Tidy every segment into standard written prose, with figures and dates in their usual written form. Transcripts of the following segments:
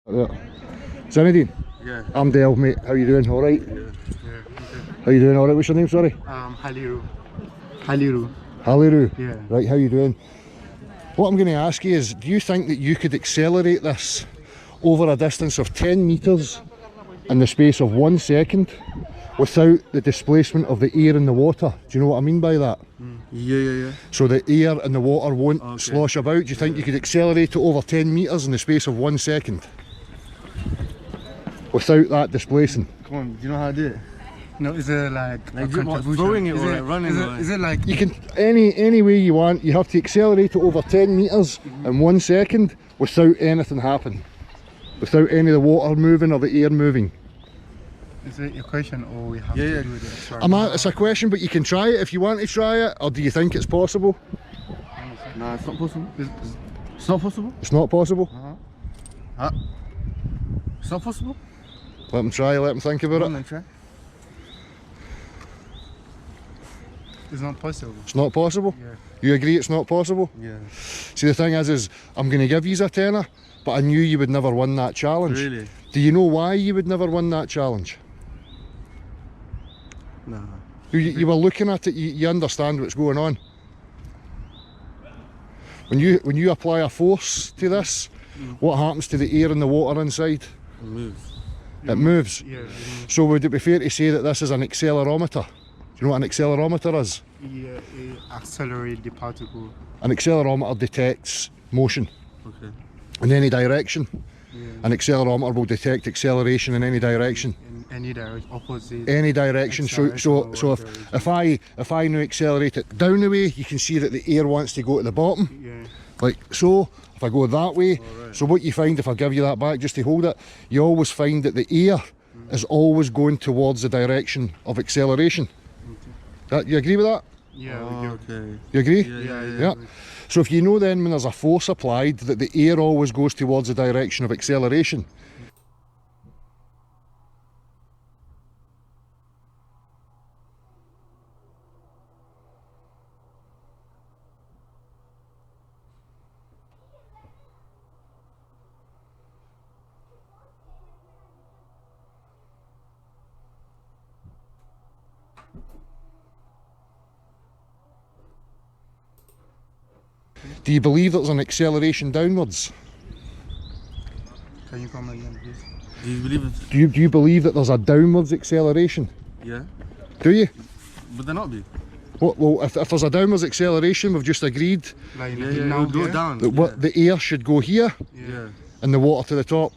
Yeah. Zinedine? Yeah. I'm Dale, mate. How you doing? Alright? Yeah. How you doing? Alright? What's your name, sorry? Haliru. Haliru. Haliru? Yeah. Right, how you doing? What I'm going to ask you is, do you think that you could accelerate this over a distance of 10 metres in the space of 1 second without the displacement of the air and the water? Do you know what I mean by that? Yeah. So the air and the water won't slosh about. Do you think you could accelerate it over 10 metres in the space of 1 second without that displacing? Come on, do you know how to do it? No, is it like a contribution? Throwing it or like running? Is it like... You can, any way you want, you have to accelerate it over 10 metres in 1 second without anything happening. Without any of the water moving or the air moving. Is it a question or we have to do it? It's a question, but you can try it if you want to try it, or do you think it's possible? Nah, it's not possible. It's not possible? It's not possible? It's not possible? Let them try, let them think about it. Try. It's not possible. It's not possible? Yeah. You agree it's not possible? Yeah. See, the thing is I'm going to give you a tenner, but I knew you would never win that challenge. Really? Do you know why you would never win that challenge? Nah. You were looking at it, you understand what's going on. When you apply a force to this, what happens to the air and the water inside? It moves. It moves. Yeah. So would it be fair to say that this is an accelerometer? Do you know what an accelerometer is? Yeah, it accelerates the particle. An accelerometer detects motion Okay. in any direction. Yeah. An accelerometer will detect acceleration in any direction. In any direction, opposite. Any direction. So if I now accelerate it down the way, you can see that the air wants to go to the bottom. Yeah. Like so. If I go that way, so what you find, if I give you that back just to hold it, you always find that the air is always going towards the direction of acceleration. You agree with that? Yeah. Okay. You agree? Yeah. So if you know then when there's a force applied that the air always goes towards the direction of acceleration. Do you believe that there's an acceleration downwards? Can you come again, please? Do you believe it? Do you believe that there's a downwards acceleration? Yeah. Do you? Would there not be? Well, if there's a downwards acceleration, we've just agreed Like Yeah, now it'll go here? down. that what the air should go here Yeah. and the water to the top.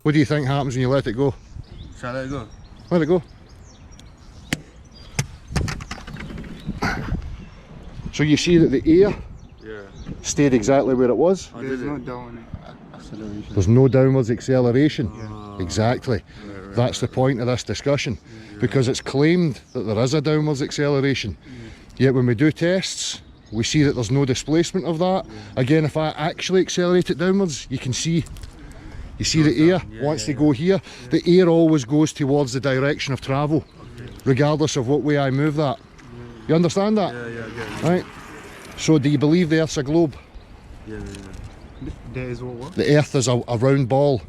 What do you think happens when you let it go? Shall I let it go? Let it go. So you see that the air stayed exactly where it was. There's no down acceleration. There's no downwards acceleration. Yeah. Exactly. That's the point of this discussion. Because it's claimed that there is a downwards acceleration. Yet when we do tests, we see that there's no displacement of that. Again, if I actually accelerate it downwards, you can see. You see the air wants to go here. The air always goes towards the direction of travel, regardless of what way I move that. You understand that? Yeah. Right. So do you believe the Earth's a globe? Yeah. There is what? The Earth is a round ball.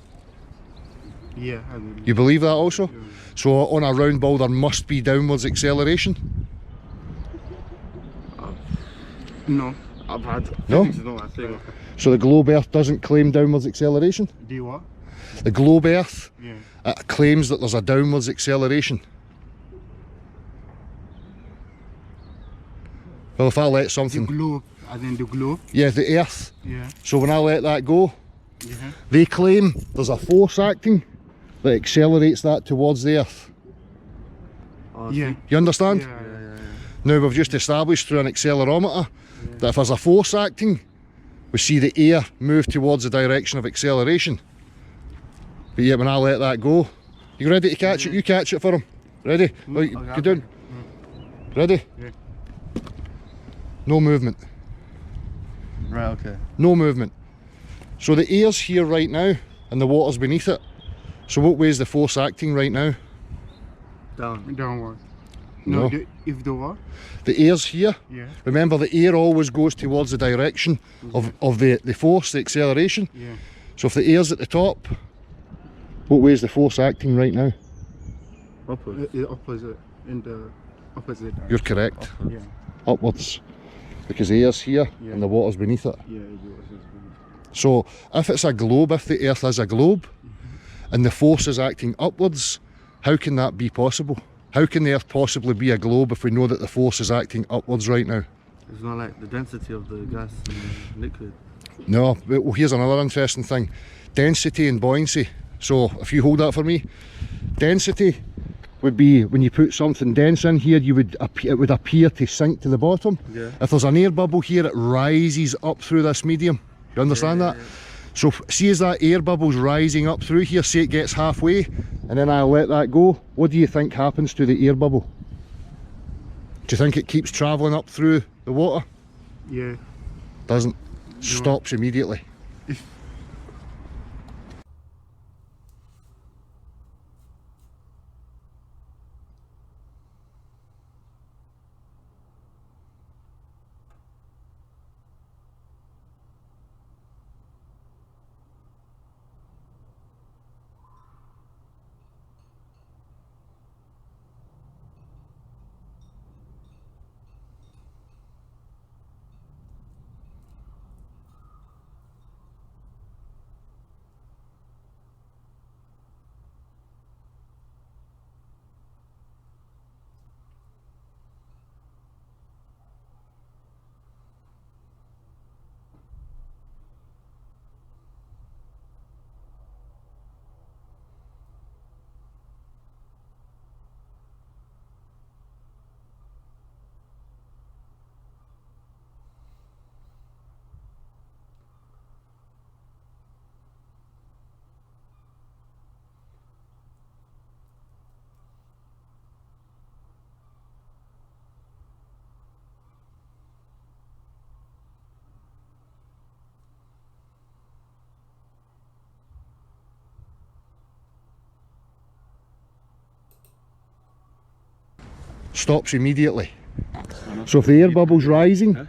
Yeah, I believe. You believe that also? Yeah. So on a round ball there must be downwards acceleration? No. I've had. No? Physics is not my thing. So the globe Earth doesn't claim downwards acceleration? Do you what? The globe Earth Yeah. claims that there's a downwards acceleration. Well, if I let The something... globe, as in the globe. Yeah, the Earth. Yeah. So when I let that go, Yeah. they claim there's a force acting that accelerates that towards the Earth. Oh, Yeah. You understand? Yeah. Now we've just established through an accelerometer that if there's a force acting, we see the air move towards the direction of acceleration. But yet when I let that go, you ready to catch it? You catch it for him. Ready? Right, get down. Ready? Yeah. No movement. Right, okay. No movement. So the air's here right now and the water's beneath it. So what way is the force acting right now? Down. Downward. No. No, if the what? The air's here. Yeah. Remember, the air always goes towards the direction of the force, the acceleration. Yeah. So if the air's at the top, what way is the force acting right now? Upwards. Opposite. In the opposite. You're correct. Yeah. Upwards. Because the air's here Yeah. and the water's beneath it. Yeah. So if it's a globe, if the Earth is a globe and the force is acting upwards, how can that be possible? How can the Earth possibly be a globe if we know that the force is acting upwards right now? It's not like the density of the gas and the liquid. No, but well, here's another interesting thing. Density and buoyancy. So if you hold that for me, density would be when you put something dense in here, it would appear to sink to the bottom. Yeah. If there's an air bubble here, it rises up through this medium. You understand that? So see as that air bubble's rising up through here, say it gets halfway, and then I let that go, what do you think happens to the air bubble? Do you think it keeps travelling up through the water? Yeah. Doesn't. Stops immediately. Stops immediately. So if the air bubble's rising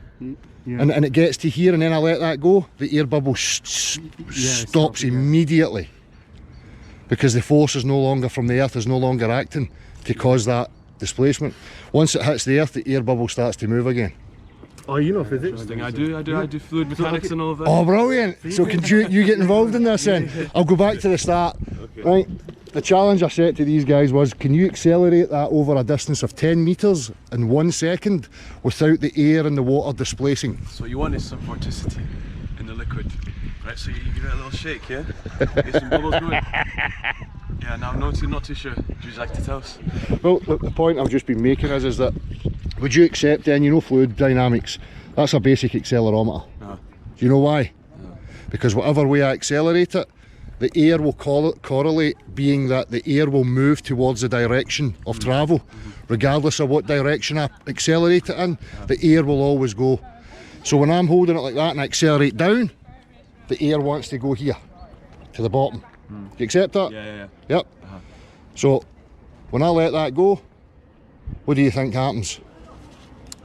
and it gets to here and then I let that go, the air bubble stops immediately. Because the force is no longer from the Earth, is no longer acting to cause that displacement. Once it hits the Earth, the air bubble starts to move again. Oh, you know physics? I do fluid mechanics and all of that. Oh, brilliant! So can you get involved in this then? I'll go back to the start. Right. The challenge I set to these guys was, can you accelerate that over a distance of 10 metres in 1 second without the air and the water displacing? So what you want is some vorticity in the liquid. Right, so you give it a little shake, yeah? Get some bubbles going. Yeah, now I'm not too sure. Would you like to tell us? Well, look, the point I've just been making is that, would you accept then, you know fluid dynamics, that's a basic accelerometer. Do you know why? Because whatever way I accelerate it, the air will correlate, being that the air will move towards the direction of travel. Regardless of what direction I accelerate it in, the air will always go. So when I'm holding it like that and I accelerate down, the air wants to go here, to the bottom. Do you accept that? Yeah. Yep. So when I let that go, what do you think happens?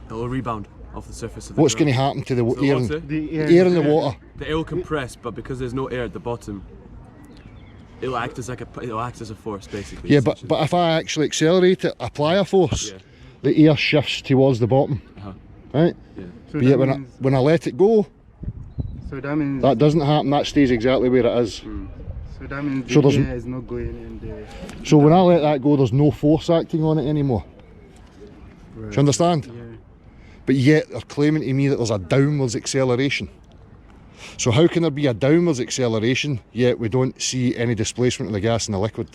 It'll rebound off the surface of the What's ground. going to happen to the So air, what's and, it? The air in the water? The air will compress, but because there's no air at the bottom, it'll act as a force basically. Yeah, but if I actually accelerate it, apply a force, Yeah. the air shifts towards the bottom, right? Yeah. So But yet that means, when I let it go, so that means that doesn't happen, that stays exactly where it is. so that means So the there's- air is not going in the. So when I let that go, there's no force acting on it anymore. Do you understand? Yeah. But yet they're claiming to me that there's a downwards acceleration. So how can there be a downwards acceleration, yet we don't see any displacement of the gas in the liquid?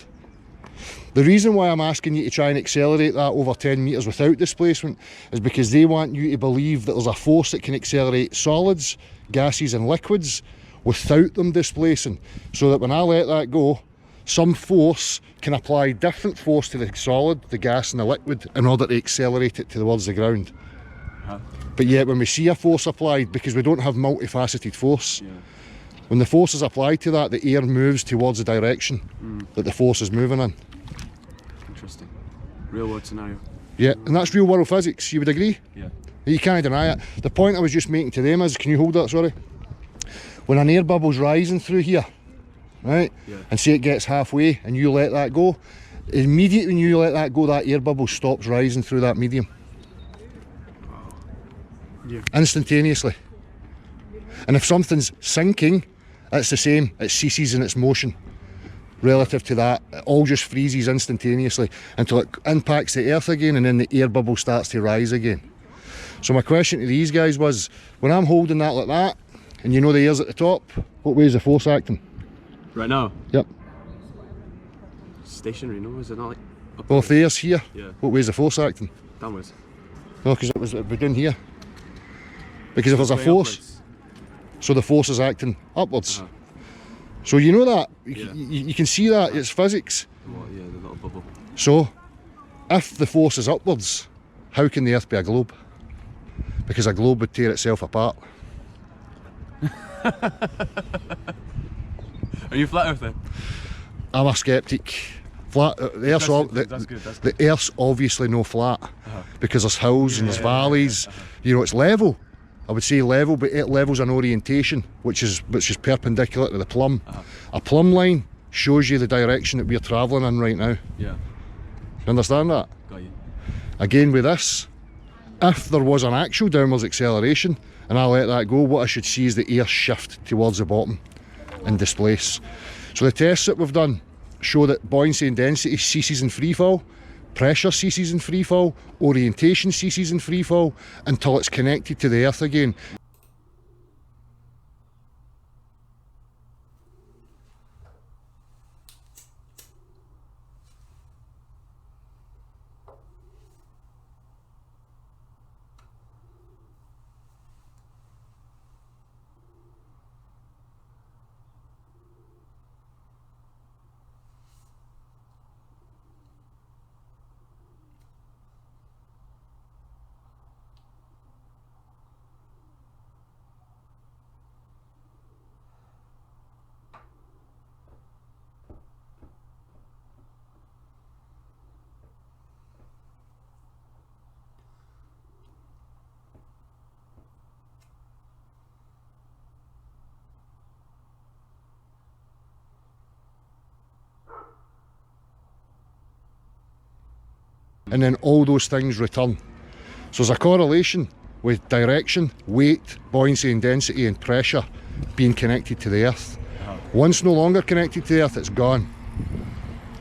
The reason why I'm asking you to try and accelerate that over 10 metres without displacement is because they want you to believe that there's a force that can accelerate solids, gases and liquids without them displacing, so that when I let that go, some force can apply different force to the solid, the gas and the liquid in order to accelerate it towards the ground. But yet when we see a force applied, because we don't have multifaceted force, when the force is applied to that, the air moves towards the direction that the force is moving in. Interesting. Real world scenario. Yeah, and that's real world physics, you would agree? Yeah. You can't deny it. The point I was just making to them is, can you hold that, sorry? When an air bubble's rising through here, right, and say it gets halfway and you let that go, immediately when you let that go, that air bubble stops rising through that medium. Instantaneously. And if something's sinking, it's the same, it ceases in its motion. Relative to that, it all just freezes instantaneously until it impacts the earth again, and then the air bubble starts to rise again. So my question to these guys was, when I'm holding that like that, and you know the air's at the top, what way is the force acting? Right now? Yep. Stationary, no? Is it not like up Well, if the air's here, Yeah. what way is the force acting? downwards? No, because it'd be down here. Because if there's a Way force, upwards. so the force is acting upwards. So you know that, you can see that, it's physics. What, yeah, the little bubble. So, if the force is upwards, how can the earth be a globe? Because a globe would tear itself apart. Are you flat earther? I'm a skeptic. Flat, the Earth's, That's good. the Earth's obviously no flat, because there's hills and there's valleys. You know, it's level. I would say level, but it levels an orientation, which is perpendicular to the plumb. A plumb line shows you the direction that we're travelling in right now. Yeah. You understand that? Got you. Again with this, if there was an actual downwards acceleration and I let that go, what I should see is the air shift towards the bottom and displace. So the tests that we've done show that buoyancy and density ceases in free fall, pressure ceases in free fall, orientation ceases in free fall until it's connected to the earth again. And then all those things return. So there's a correlation with direction, weight, buoyancy and density and pressure being connected to the earth. Once no longer connected to the earth, it's gone.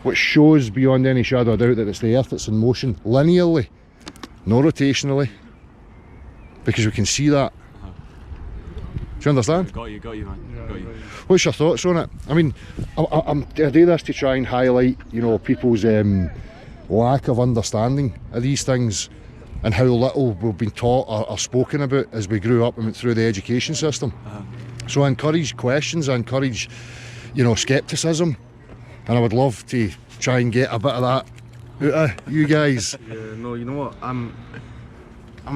Which shows beyond any shadow of doubt that it's the earth that's in motion linearly, not rotationally, because we can see that. Do you understand? Got you, man. Got you. What's your thoughts on it? I mean, I do this to try and highlight, you know, people's lack of understanding of these things and how little we've been taught or spoken about as we grew up and went through the education system. So I encourage questions, I encourage, you know, skepticism, and I would love to try and get a bit of that out of you guys. Yeah, no, you know what? I'm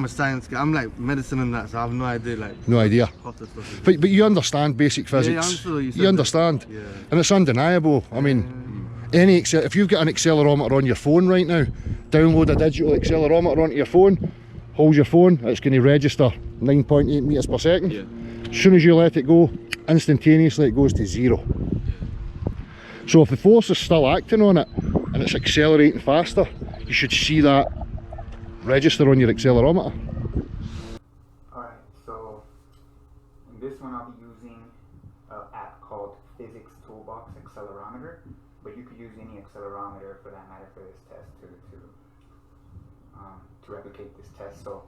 a science guy. I'm like medicine and that, so I have no idea. Like, No idea. what the stuff is. But you understand basic Yeah, physics. I'm sure you said You understand. that. Yeah. And it's undeniable. I mean, if you've got an accelerometer on your phone right now, download a digital accelerometer onto your phone, hold your phone, it's going to register 9.8 metres per second. Yeah. As soon as you let it go, instantaneously it goes to 0. So if the force is still acting on it and it's accelerating faster, you should see that register on your accelerometer. Alright, so in this one I'll be using an app called Physics Toolbox Accelerometer, but you could use any accelerometer for that matter for this test to replicate this test. So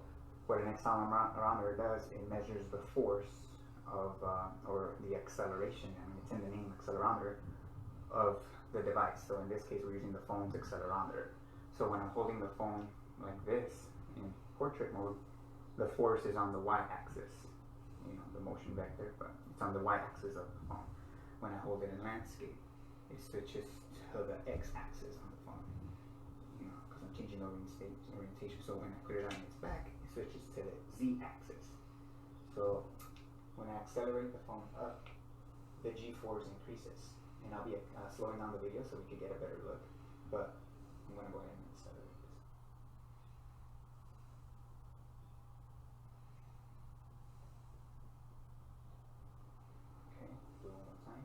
what an accelerometer does, it measures the force of, or the acceleration, I mean it's in the name accelerometer, of the device. So in this case, we're using the phone's accelerometer. So when I'm holding the phone like this in portrait mode, the force is on the y-axis, the motion vector, but it's on the y-axis of the phone. When I hold it in landscape, it switches to the x-axis on the phone, because I'm changing the orientation. So when I put it on its back, it switches to the z-axis. So when I accelerate the phone up, the g-force increases. And I'll be slowing down the video so we can get a better look. But I'm going to go ahead and accelerate this. Okay, do it one more time.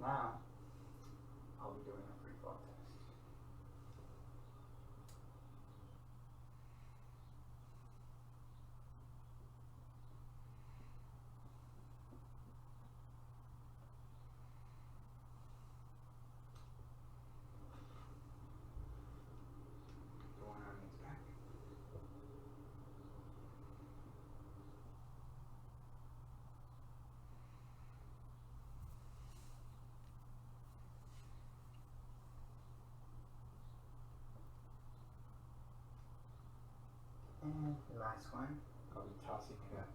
Now, I'll be doing a free fall test. The one on its back. And the last one, I'll be tossing it up.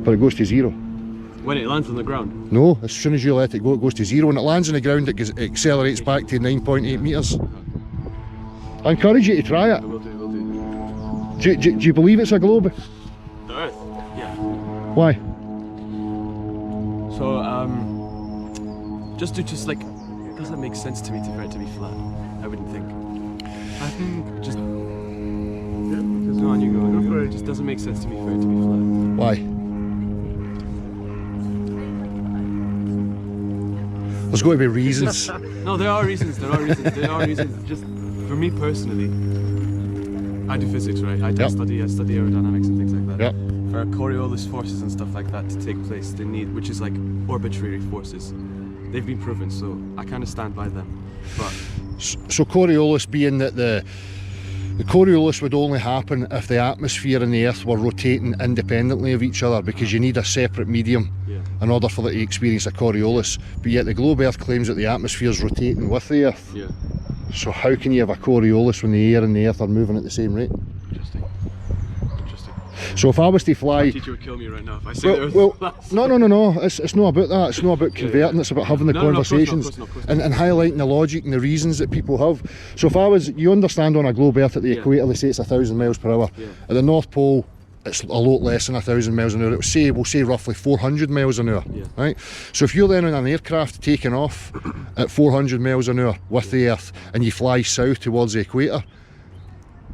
But it goes to zero. When it lands on the ground. No, as soon as you let it go, it goes to zero. When it lands on the ground, it accelerates back to 9.8 metres. I encourage you to try it. Will do. Do you believe it's a globe? The Earth? Yeah. Why? So, just like, it doesn't make sense to me for it to be flat. I wouldn't think. I think Just, yeah, go on, you go. Go You for go. it. It just doesn't make sense to me for it to be flat. Why? There's got to be reasons. No, there are reasons. There are reasons. Just for me personally, I do physics, right? I Yep. study aerodynamics and things like that. Yep. For Coriolis forces and stuff like that to take place, they need, which is like arbitrary forces. They've been proven, so I kind of stand by them. But So Coriolis being that the Coriolis would only happen if the atmosphere and the Earth were rotating independently of each other, because you need a separate medium yeah, in order for it to experience a Coriolis. But yet the globe Earth claims that the atmosphere is rotating with the Earth. yeah. So how can you have a Coriolis when the air and the Earth are moving at the same rate? Interesting. So if I was to My fly... teacher would kill me right now if I say there was No, it's not about that. It's not about converting, it's about having the No, no, of course not, of conversations course not, of course not. and highlighting the logic and the reasons that people have. So if I was, you understand on a globe Earth at the Yeah. equator they say it's 1,000 miles per hour. Yeah. At the North Pole it's a lot less than 1,000 miles an hour. We'll say roughly 400 miles an hour. Yeah. Right? So if you're then on an aircraft taking off at 400 miles an hour with the Earth and you fly south towards the equator,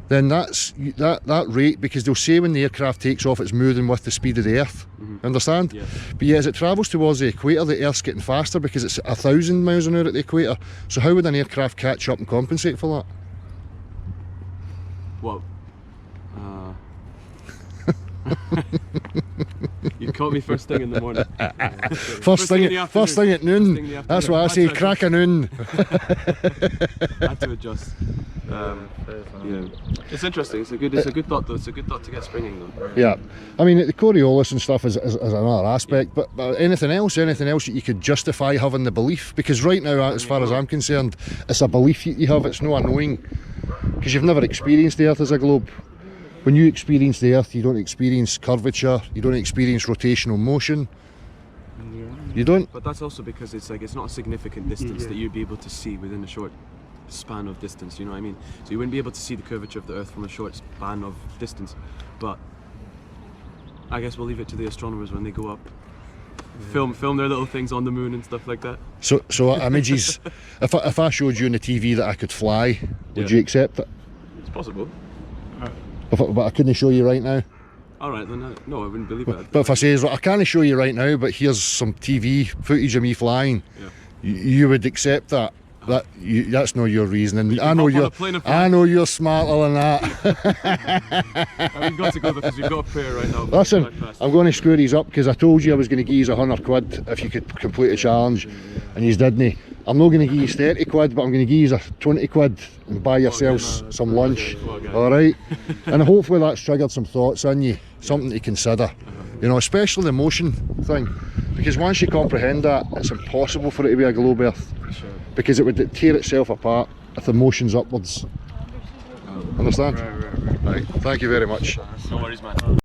then that rate, because they'll say when the aircraft takes off it's moving with the speed of the Earth. Understand? Yeah. But yeah, as it travels towards the equator, the Earth's getting faster because it's 1,000 miles an hour at the equator. So how would an aircraft catch up and compensate for that? Well, you caught me first thing in the morning. First thing in the at noon. First thing in the That's what I afternoon. say, crack a noon. I had to adjust. Yeah, it's interesting. It's a good thought though. It's a good thought to get springing though. Yeah, I mean the Coriolis and stuff is another aspect, but anything else that you could justify having the belief, because right now, as far as I'm concerned, it's a belief you have, it's no knowing, because you've never experienced the Earth as a globe. When you experience the Earth, you don't experience curvature, you don't experience rotational motion. You don't. But that's also because it's not a significant distance Yeah. that you'd be able to see within a short span of distance. You know what I mean? So you wouldn't be able to see the curvature of the Earth from a short span of distance. But I guess we'll leave it to the astronomers when they go up, film their little things on the moon and stuff like that. So images. if I showed you on the TV that I could fly, would Yeah. you accept it? It's possible. But I couldn't show you right now. All right, then no, I wouldn't believe it. But if I say, I can't show you right now, but here's some TV footage of me flying, Yeah. you would accept that? That's not your reasoning. I know hop on you're. a plane and I know you're smarter than that. We've got to go because we've got a prayer right now. Listen, I'm going to screw these up because I told you I was going to give you 100 quid if you could complete the challenge, and you didn't. I'm not going to give you 30 quid, but I'm going to give you 20 quid and buy yourselves some lunch. Alright? And hopefully that's triggered some thoughts in you, something to consider. You know, especially the motion thing. Because once you comprehend that, it's impossible for it to be a globe earth. Because it would tear itself apart if the motion's upwards. Understand? Right. Right. Thank you very much. No worries, man.